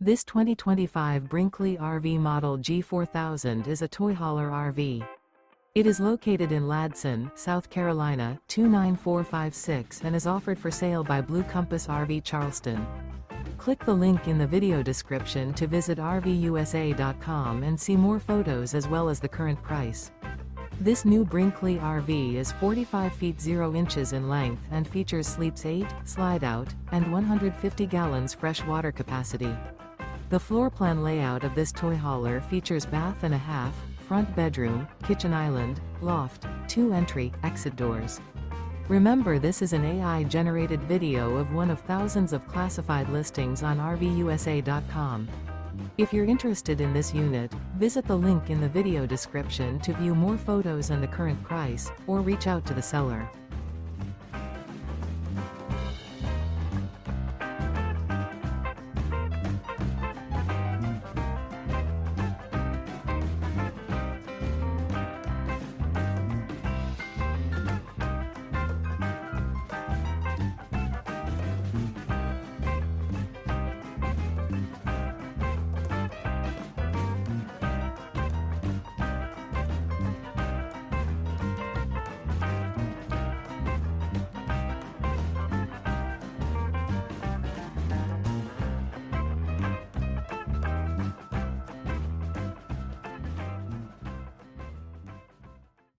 This 2025 Brinkley RV Model G 4000 is a toy hauler RV. It is located in Ladson, South Carolina, 29456 and is offered for sale by Blue Compass RV Charleston. Click the link in the video description to visit RVUSA.com and see more photos as well as the current price. This new Brinkley RV is 45 feet 0 inches in length and features sleeps 8, slide-out, and 150 gallons fresh water capacity. The floor plan layout of this toy hauler features bath and a half, front bedroom, kitchen island, loft, 2 entry/exit doors. Remember, this is an AI-generated video of one of thousands of classified listings on RVUSA.com. If you're interested in this unit, visit the link in the video description to view more photos and the current price, or reach out to the seller.